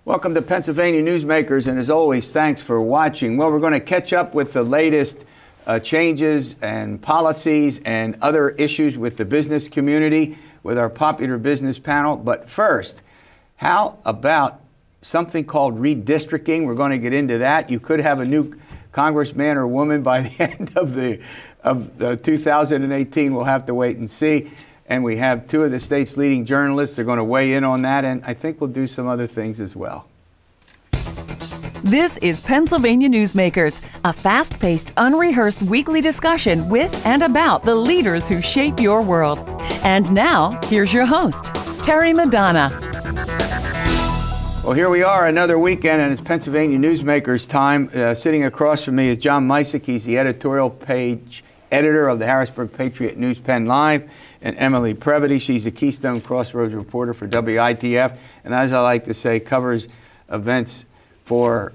Welcome to Pennsylvania Newsmakers, and as always, thanks for watching. Well, we're going to catch up with the latest changes and policies and other issues with the business community with our popular business panel. But first, how about something called redistricting? We're going to get into that. You could have a new congressman or woman by the end of the 2018. We'll have to wait and see. And we have two of the state's leading journalists. They're going to weigh in on that, and I think we'll do some other things as well. This is Pennsylvania Newsmakers, a fast-paced, unrehearsed weekly discussion with and about the leaders who shape your world. And now, here's your host, Terry Madonna. Well, here we are, another weekend, and it's Pennsylvania Newsmakers time. Sitting across from me is John Micek. He's the Editorial Page Editor of the Harrisburg Patriot News PennLive, and Emily Previti. She's a Keystone Crossroads reporter for WITF, and as I like to say, covers events for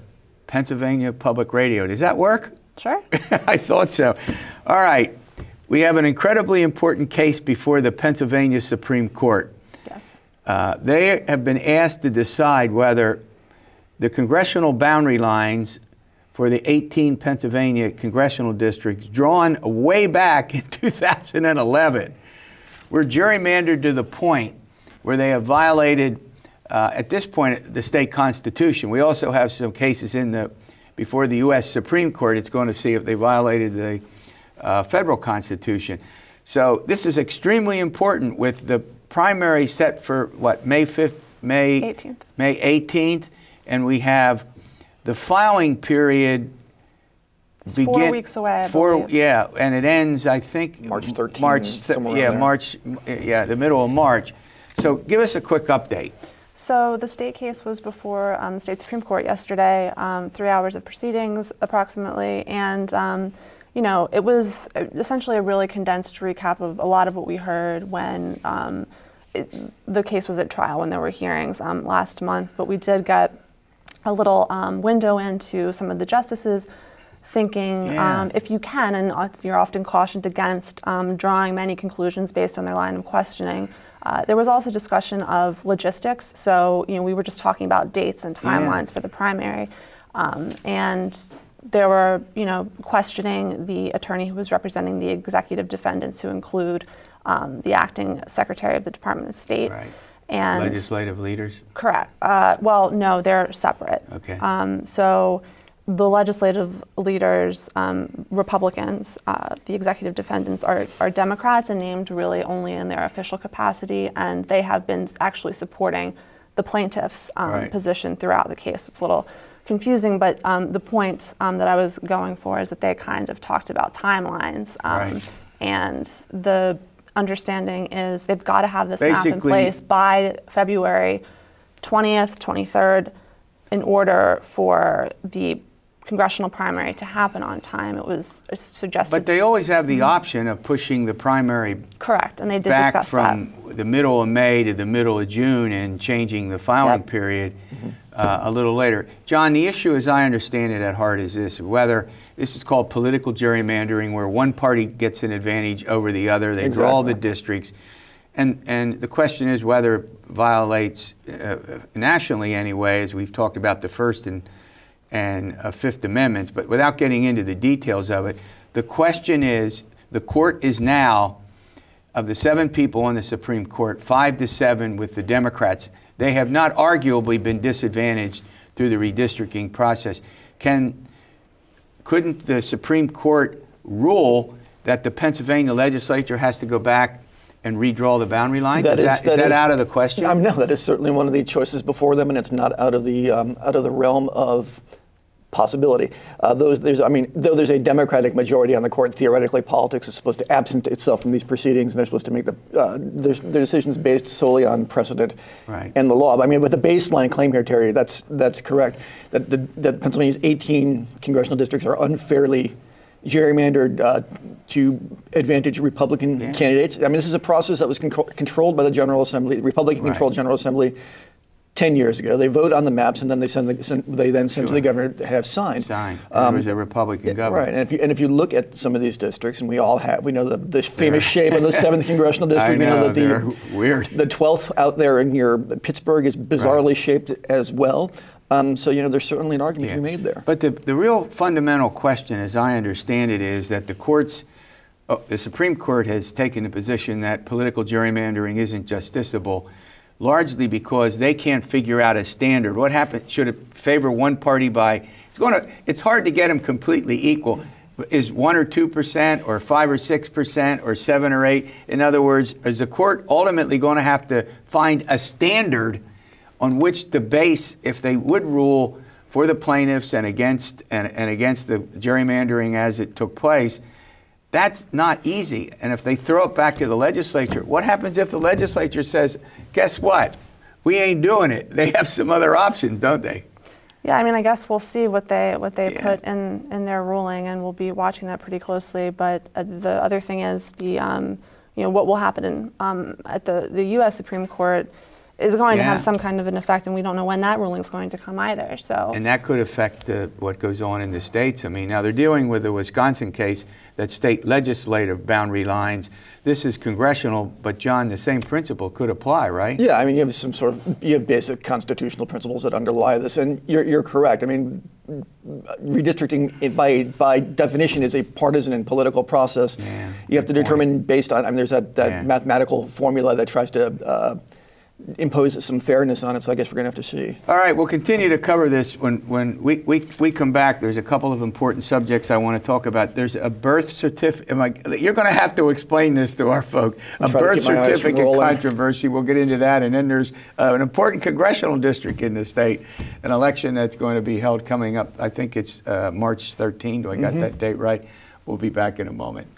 Pennsylvania Public Radio. Does that work? Sure. I thought so. All right. We have an incredibly important case before the Pennsylvania Supreme Court. Yes. They have been asked to decide whether the congressional boundary lines for the 18 Pennsylvania congressional districts drawn way back in 2011 were gerrymandered to the point where they have violated, at this point, the state constitution. We also have some cases before the U.S. Supreme Court. It's going to see if they violated the federal constitution. So this is extremely important with the primary set for, what, May 5th? May 18th. May 18th. And we have the filing period. It's 4 weeks away, I believe. Yeah, and it ends, I think, March 13th. The middle of March. So give us a quick update. So the state case was before the state Supreme Court yesterday, 3 hours of proceedings approximately, and it was essentially a really condensed recap of a lot of what we heard when the case was at trial, when there were hearings last month. But we did get a little window into some of the justices thinking, if you can, and you're often cautioned against drawing many conclusions based on their line of questioning. There was also discussion of logistics. So, we were just talking about dates and timelines for the primary. And there were, questioning the attorney who was representing the executive defendants, who include the acting secretary of the Department of State. Right. And legislative leaders? Correct. Well, no, they're separate. Okay. So the legislative leaders, Republicans, the executive defendants are Democrats and named really only in their official capacity, and they have been actually supporting the plaintiff's position throughout the case. It's a little confusing, but the point that I was going for is that they kind of talked about timelines, and the understanding is they've got to have this map in place by February 20th, 23rd, in order for the congressional primary to happen on time. It was suggested. But they always have the option of pushing the primary correct, and they did back discuss from the middle of May to the middle of June and changing the filing period a little later. John, the issue, as I understand it at heart, is this: whether this is called political gerrymandering, where one party gets an advantage over the other. They draw the districts. And the question is whether it violates, nationally anyway, as we've talked about the First and Fifth Amendments, but without getting into the details of it, the question is, the court is now, of the 7 people on the Supreme Court, 5-7 with the Democrats. They have not arguably been disadvantaged through the redistricting process. Couldn't the Supreme Court rule that the Pennsylvania legislature has to go back and redraw the boundary lines? Is that out of the question? No, that is certainly one of the choices before them, and it's not out of the realm of possibility. Though there's a Democratic majority on the court, theoretically politics is supposed to absent itself from these proceedings, and they're supposed to make their decisions based solely on precedent and the law. But the baseline claim here, Terry, that's correct. That Pennsylvania's 18 congressional districts are unfairly gerrymandered to advantage Republican candidates. This is a process that was controlled by the General Assembly, the Republican-controlled General Assembly, 10 years ago. They vote on the maps, and then they send to the governor to have signed. There was a Republican governor. Right, and if you look at some of these districts, and we know the famous shape of the 7th congressional district. I know, We know that they're weird. The 12th out there near Pittsburgh is bizarrely shaped as well. So there's certainly an argument to be made there. But the real fundamental question, as I understand it, is that the Supreme Court has taken the position that political gerrymandering isn't justiciable, largely because they can't figure out a standard. What happens? Should it favor one party by? It's hard to get them completely equal. Is 1 or 2%, or 5 or 6%, or 7 or 8? In other words, is the court ultimately going to have to find a standard on which to base, if they would rule for the plaintiffs and against the gerrymandering as it took place? That's not easy. And if they throw it back to the legislature, what happens if the legislature says, guess what? We ain't doing it. They have some other options, don't they? Yeah, I mean, I guess we'll see what they put in their ruling, and we'll be watching that pretty closely. But the other thing is what will happen at the U.S. Supreme Court is going to have some kind of an effect, and we don't know when that ruling is going to come either. And that could affect what goes on in the states. I mean, now they're dealing with the Wisconsin case, that state legislative boundary lines. This is congressional, but John, the same principle could apply, right? Yeah, I mean, you have basic constitutional principles that underlie this, and you're correct. I mean, redistricting by definition is a partisan and political process. Yeah, you have to determine based on, there's that mathematical formula that tries to impose some fairness on it, so I guess we're going to have to see. All right, we'll continue to cover this when we come back. There's a couple of important subjects I want to talk about. There's a birth certificate. You're going to have to explain this to our folk. A birth certificate controversy. We'll get into that. And then there's an important congressional district in the state, an election that's going to be held coming up. I think it's March 13. Do I got that date right? We'll be back in a moment.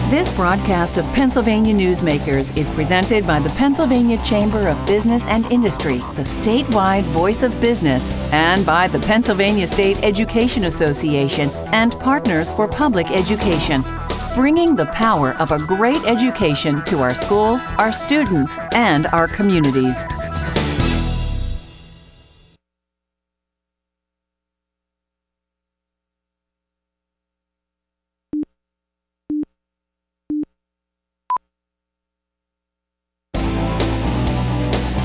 This broadcast of Pennsylvania Newsmakers is presented by the Pennsylvania Chamber of Business and Industry, the statewide voice of business, and by the Pennsylvania State Education Association and Partners for Public Education, bringing the power of a great education to our schools, our students, and our communities.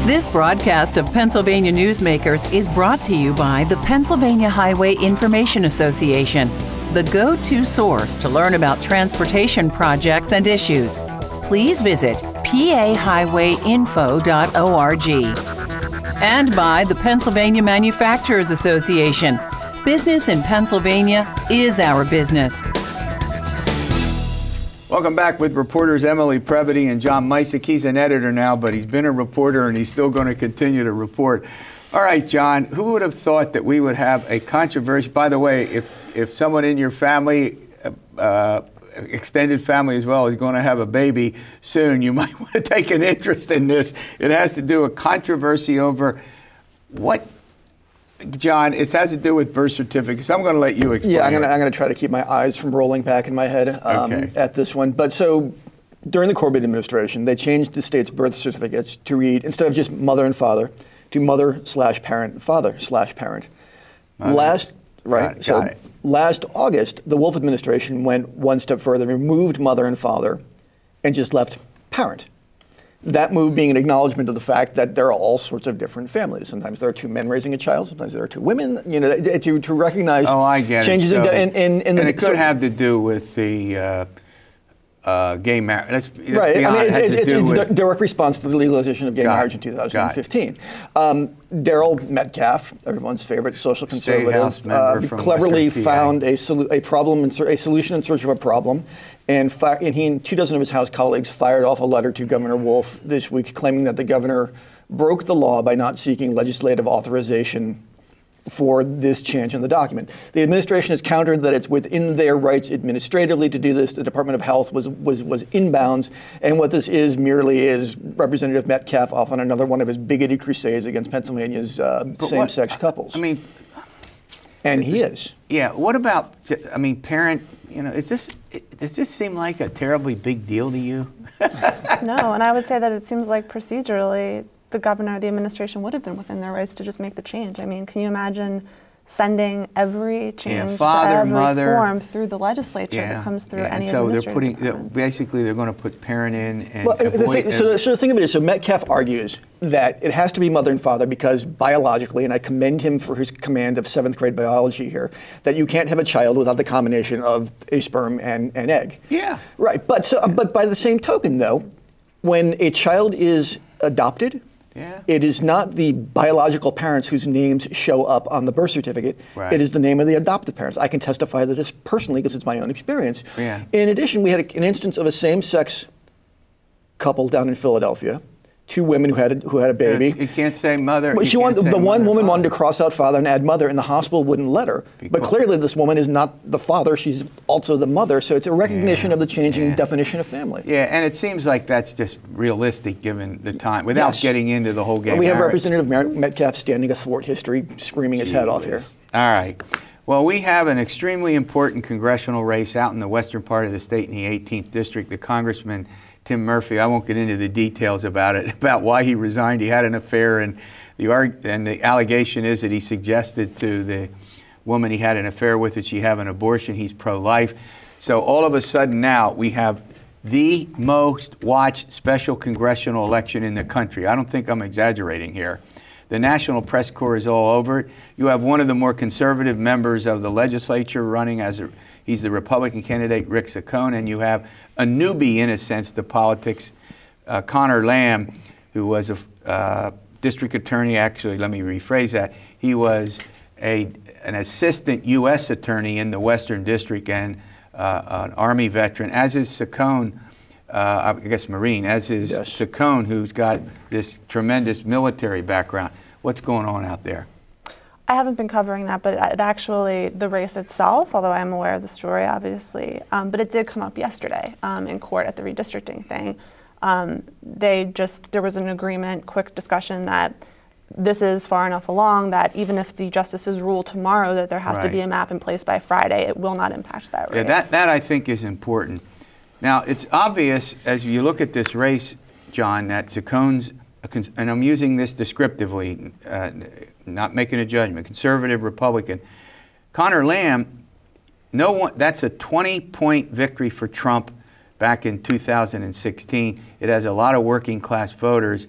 This broadcast of Pennsylvania Newsmakers is brought to you by the Pennsylvania Highway Information Association, the go-to source to learn about transportation projects and issues. Please visit pahighwayinfo.org. And by the Pennsylvania Manufacturers Association. Business in Pennsylvania is our business. Welcome back with reporters Emily Previti and John Micek. He's an editor now, but he's been a reporter and he's still going to continue to report. All right, John, who would have thought that we would have a controversy? By the way, if someone in your family, extended family as well, is going to have a baby soon, you might want to take an interest in this. It has to do with controversy over what? John, it has to do with birth certificates. I'm going to let you explain. Yeah, I'm going to try to keep my eyes from rolling back in my head at this one. But so during the Corbett administration, they changed the state's birth certificates to read, instead of just mother and father, to mother/parent, father/parent. Last August, the Wolf administration went one step further, removed mother and father, and just left parent. That move being an acknowledgement of the fact that there are all sorts of different families. Sometimes there are two men raising a child. Sometimes there are two women. To recognize changes in and it could have to do with the gay marriage. Right. It's a direct response to the legalization of gay marriage in 2015. Darrell Metcalf, everyone's favorite social conservative, cleverly found a solution in search of a problem. And he and 24 of his House colleagues fired off a letter to Governor Wolf this week claiming that the governor broke the law by not seeking legislative authorization for this change in the document. The administration has countered that it's within their rights administratively to do this. The Department of Health was inbounds, and what this is merely is Representative Metcalf off on another one of his bigoted crusades against Pennsylvania's same-sex couples. And he is. Yeah. What about? Parent. Does this seem like a terribly big deal to you? No, and I would say that it seems like procedurally the governor, the administration would have been within their rights to just make the change. I mean, can you imagine sending every change father, to every mother, form through the legislature that comes through any so administrative department? basically they're going to put parent in and Well, so the thing of it is, so Metcalf argues that it has to be mother and father because biologically, and I commend him for his command of 7th grade biology here, that you can't have a child without the combination of a sperm and an egg. Yeah. Right, but by the same token though, when a child is adopted, it is not the biological parents whose names show up on the birth certificate. Right. It is the name of the adoptive parents. I can testify to this personally because it's my own experience. Yeah. In addition, we had an instance of a same-sex couple down in Philadelphia, 2 women who had a baby. You can't say mother. But the one woman wanted to cross out father and add mother, and the hospital wouldn't let her. But clearly, this woman is not the father; she's also the mother. So it's a recognition of the changing definition of family. Yeah, and it seems like that's just realistic given the time, without getting into the whole game. We have Representative Metcalf standing athwart history, screaming his head off here. All right. Well, we have an extremely important congressional race out in the western part of the state in the 18th district. The Congressman Tim Murphy, I won't get into the details about it, about why he resigned. He had an affair, and the allegation is that he suggested to the woman he had an affair with that she have an abortion. He's pro-life. So all of a sudden now we have the most watched special congressional election in the country. I don't think I'm exaggerating here. The National Press Corps is all over it. You have one of the more conservative members of the legislature running he's the Republican candidate, Rick Saccone, and you have a newbie, in a sense, to politics, Connor Lamb, who was a district attorney. Actually, let me rephrase that. He was an assistant U.S. attorney in the Western District and an Army veteran, as is Saccone, I guess Marine, as is Saccone, who's got this tremendous military background. What's going on out there? I haven't been covering that, but it actually, the race itself, although I am aware of the story, obviously, but it did come up yesterday in court at the redistricting thing. There was an agreement, quick discussion that this is far enough along that even if the justices rule tomorrow that there has to be a map in place by Friday, it will not impact that race. Yeah, that I think is important. Now, it's obvious as you look at this race, John, that Saccone's, and I'm using this descriptively, not making a judgment, conservative Republican. Connor Lamb, that's a 20-point victory for Trump back in 2016. It has a lot of working class voters.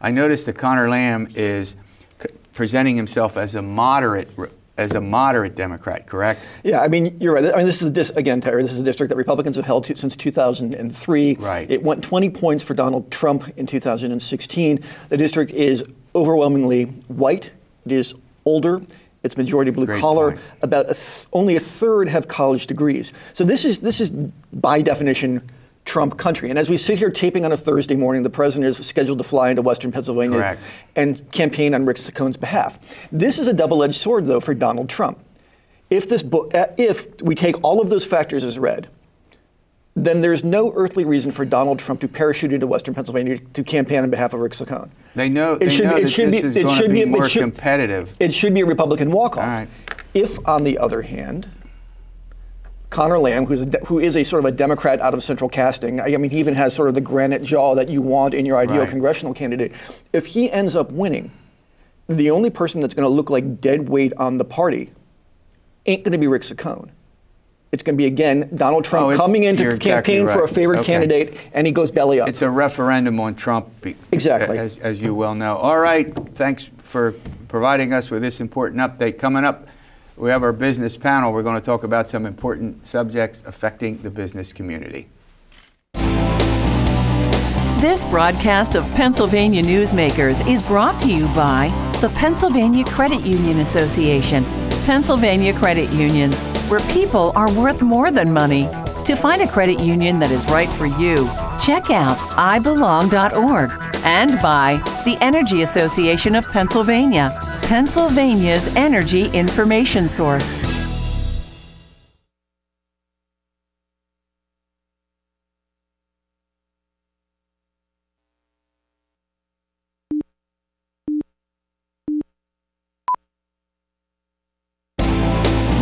I noticed that Connor Lamb is presenting himself as a moderate Democrat, correct? Yeah, I mean, you're right. I mean, this is again, Terry, this is a district that Republicans have held since 2003. Right. It went 20 points for Donald Trump in 2016. The district is overwhelmingly white. It is older. It's majority blue collar. About only a third have college degrees. So this is by definition Trump country. And as we sit here taping on a Thursday morning, the president is scheduled to fly into Western Pennsylvania and campaign on Rick Saccone's behalf. This is a double-edged sword, though, for Donald Trump. If we take all of those factors as read, then there's no earthly reason for Donald Trump to parachute into Western Pennsylvania to campaign on behalf of Rick Saccone. They know this is going to be more competitive. It should be a Republican walk-off. All right. If, on the other hand, Connor Lamb, who is a sort of a Democrat out of central casting, I mean, he even has sort of the granite jaw that you want in your ideal congressional candidate. If he ends up winning, the only person that's going to look like dead weight on the party ain't going to be Rick Saccone. It's going to be, again, Donald Trump coming in to campaign for a favorite candidate, and he goes belly up. It's a referendum on Trump, exactly, as you well know. All right, thanks for providing us with this important update. Coming up, we have our business panel. We're going to talk about some important subjects affecting the business community. This broadcast of Pennsylvania Newsmakers is brought to you by the Pennsylvania Credit Union Association. Pennsylvania Credit Unions, where people are worth more than money. To find a credit union that is right for you, check out ibelong.org. And by the Energy Association of Pennsylvania, Pennsylvania's energy information source.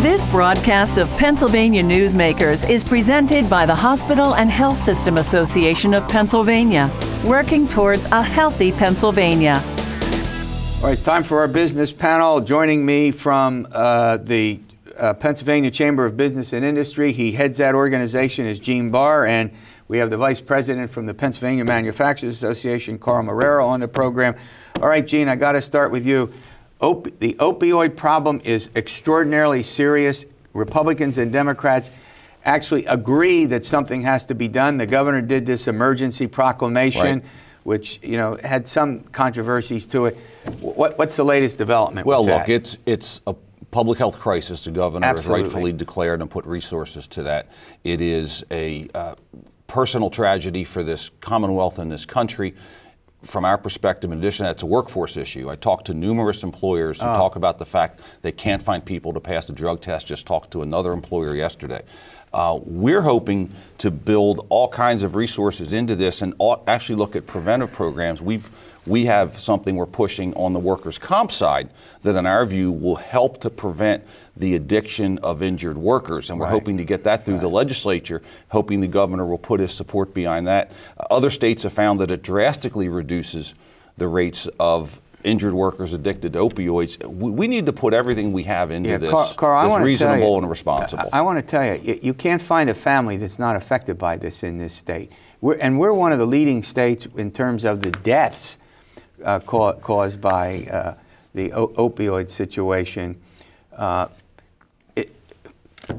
This broadcast of Pennsylvania Newsmakers is presented by the Hospital and Health System Association of Pennsylvania, working towards a healthy Pennsylvania. All right, it's time for our business panel. Joining me from the Pennsylvania Chamber of Business and Industry, he heads that organization, is Gene Barr, and we have the Vice President from the Pennsylvania Manufacturers Association, Carl Marrara, on the program. All right, Gene, I got to start with you. The opioid problem is extraordinarily serious. Republicans and Democrats actually agree that something has to be done. The governor did this emergency proclamation, which had some controversies to it. What's the latest development? Well, with look, that? it's a public health crisis. The governor has rightfully declared and put resources to that. It is a personal tragedy for this Commonwealth and this country. From our perspective, in addition, that's a workforce issue. I talked to numerous employers who talk about the fact they can't find people to pass the drug test. Just talked to another employer yesterday. We're hoping to build all kinds of resources into this and actually look at preventive programs. We have something we're pushing on the workers' comp side that, in our view, will help to prevent the addiction of injured workers. And we're hoping to get that through the legislature, hoping the governor will put his support behind that. Other states have found that it drastically reduces the rates of injured workers addicted to opioids. We need to put everything we have into this that's reasonable and responsible. I want to tell you, you can't find a family that's not affected by this in this state. We're one of the leading states in terms of the deaths caused by the opioid situation.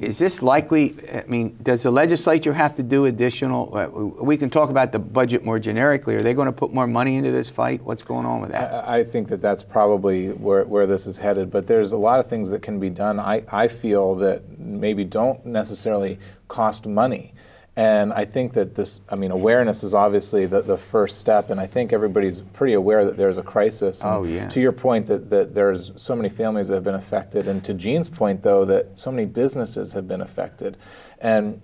Is this likely? I mean, does the legislature have to do additional? We can talk about the budget more generically. Are they going to put more money into this fight? What's going on with that? I think that's probably where this is headed. But there's a lot of things that can be done. I feel that maybe don't necessarily cost money. And I think that awareness is obviously the first step, and I think everybody's pretty aware that there's a crisis. And to your point that there's so many families that have been affected, and to Gene's point, though, that so many businesses have been affected. And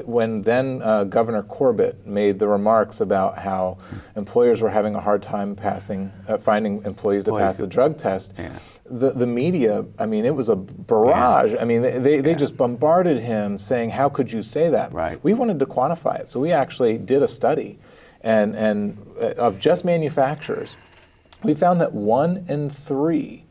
when then Governor Corbett made the remarks about how employers were having a hard time finding employees to pass the drug test, the media, it was a barrage. They just bombarded him saying, how could you say that? We wanted to quantify it. So we actually did a study and of just manufacturers. We found that 1 in 3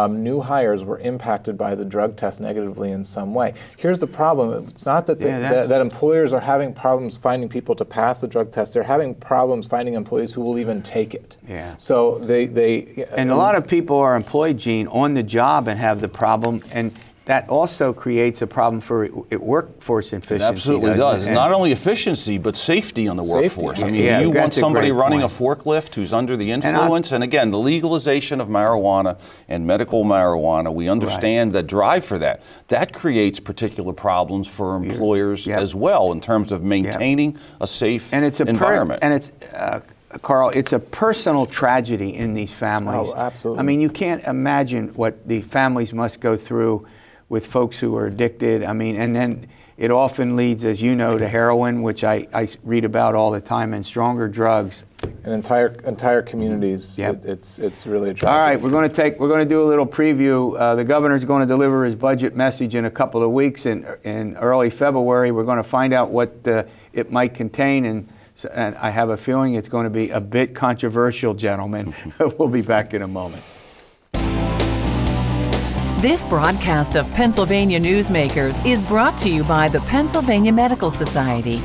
new hires were impacted by the drug test negatively in some way. Here's the problem. It's not that that employers are having problems finding people to pass the drug test. They're having problems finding employees who will even take it. So and a lot of people are employed, Gene, on the job and have the problem, and that also creates a problem for workforce efficiency. It absolutely does. Not only efficiency, but safety on the workforce. You want somebody running a forklift who's under the influence. And again, the legalization of marijuana and medical marijuana, we understand the drive for that. That creates particular problems for employers as well in terms of maintaining a safe environment. Carl, it's a personal tragedy in these families. Oh, absolutely. You can't imagine what the families must go through with folks who are addicted. And then it often leads, as you know, to heroin, which I read about all the time, and stronger drugs. And entire communities. It's really a tragedy. All right, we're going to do a little preview. The governor's going to deliver his budget message in a couple of weeks in early February. We're going to find out what it might contain, and I have a feeling it's going to be a bit controversial, gentlemen. We'll be back in a moment. This broadcast of Pennsylvania Newsmakers is brought to you by the Pennsylvania Medical Society,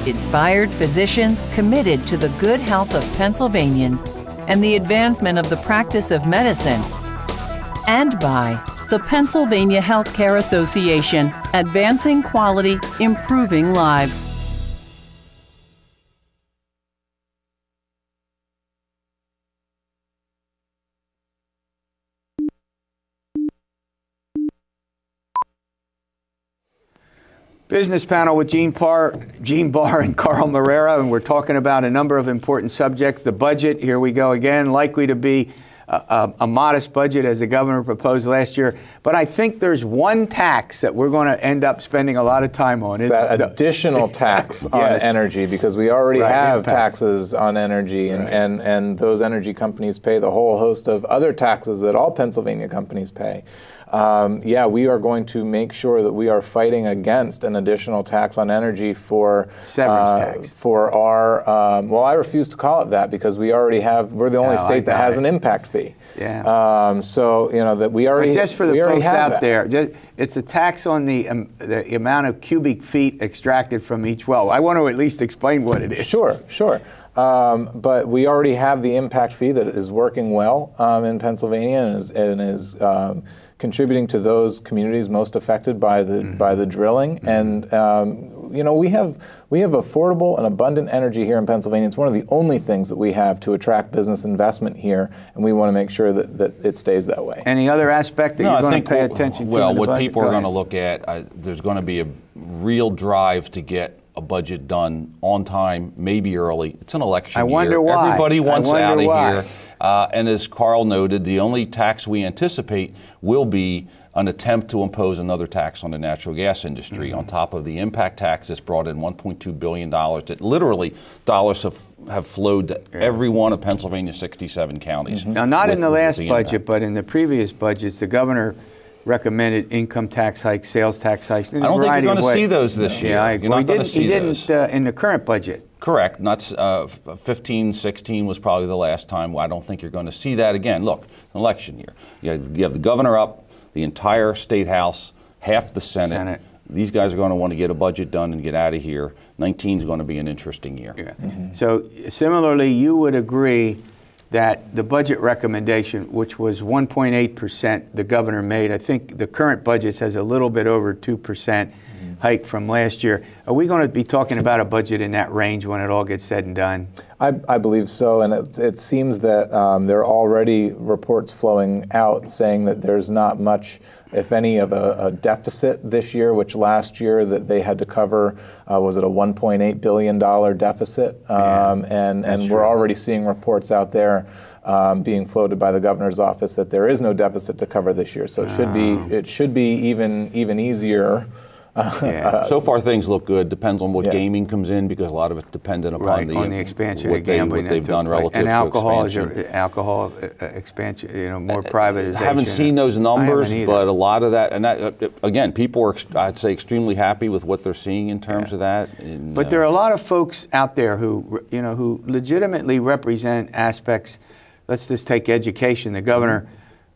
inspired physicians committed to the good health of Pennsylvanians and the advancement of the practice of medicine, and by the Pennsylvania Healthcare Association, advancing quality, improving lives. Business panel with Gene Barr and Carl Marrara, and we're talking about a number of important subjects. The budget, here we go again, likely to be a modest budget as the governor proposed last year. But I think there's one tax that we're going to end up spending a lot of time on. It's that additional tax on energy, because we already have taxes on energy, and those energy companies pay the whole host of other taxes that all Pennsylvania companies pay. yeah, we are going to make sure that we are fighting against an additional tax on energy for severance tax for our. Well, I refuse to call it that because we're the only state that has an impact fee. Yeah. So that we already. But just for the folks out there, it's a tax on the amount of cubic feet extracted from each well. I want to at least explain what it is. Sure. But we already have the impact fee that is working well in Pennsylvania and is contributing to those communities most affected by the drilling. And we have affordable and abundant energy here in Pennsylvania. It's one of the only things that we have to attract business investment here, and we want to make sure that it stays that way. Any other aspect that you're going to pay attention to? Well, what people are going to look at, there's going to be a real drive to get a budget done on time, maybe early. It's an election year. I wonder why. Everybody wants out of here. And as Carl noted, the only tax we anticipate will be an attempt to impose another tax on the natural gas industry on top of the impact tax that's brought in $1.2 billion that literally dollars have flowed to every one of Pennsylvania's 67 counties. Now, not in the last budget, but in the previous budgets, the governor recommended income tax hikes, sales tax hikes. I don't think you're going to see those this year. Yeah, you're not going to see those. He didn't in the current budget. Correct. Not 15, 16 was probably the last time. I don't think you're going to see that again. Look, an election year. You have the governor up, the entire state house, half the Senate. These guys are going to want to get a budget done and get out of here. 19 is going to be an interesting year. Yeah. So similarly, you would agree that the budget recommendation, which was 1.8% the governor made, I think the current budget says a little bit over 2% hike from last year. Are we going to be talking about a budget in that range when it all gets said and done? I believe so, and it seems that there are already reports flowing out saying that there's not much, if any, of a deficit this year, which last year that they had to cover, was it a $1.8 billion deficit? And we're already seeing reports out there being floated by the governor's office that there is no deficit to cover this year. So it should be even easier. So far things look good. Depends on what gaming comes in, because a lot of it's dependent upon the expansion of gambling, what they've done relative and to expansion. Alcohol expansion, more privatization. I haven't seen those numbers, but a lot of that, and that, again, people are, I'd say, extremely happy with what they're seeing in terms of that. And, but there are a lot of folks out there who legitimately represent aspects. Let's just take education. The governor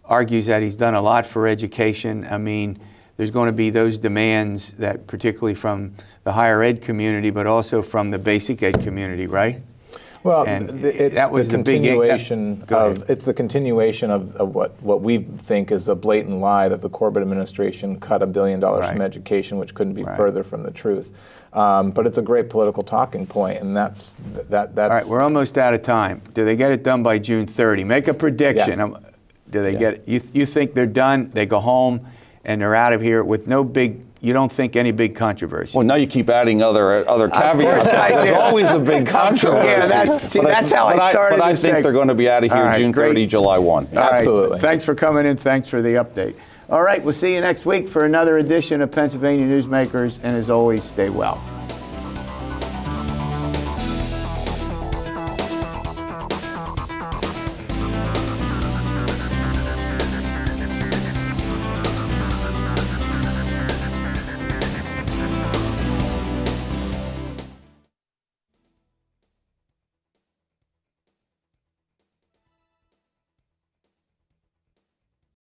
argues that he's done a lot for education. I mean, there's going to be those demands that, particularly from the higher ed community, but also from the basic ed community, right? Well, it's the continuation of what we think is a blatant lie that the Corbett administration cut $1 billion from education, which couldn't be further from the truth. But it's a great political talking point, and that's. All right, we're almost out of time. Do they get it done by June 30? Make a prediction. Yes. Do they get it? You think they're done? They go home and they're out of here with no big. You don't think any big controversy? Well, now you keep adding other caveats. There's always a big controversy. Yeah, that's how I started. But I think they're going to be out of here June 30, July 1. Absolutely. Right. Thanks for coming in. Thanks for the update. All right, we'll see you next week for another edition of Pennsylvania Newsmakers, and as always, stay well.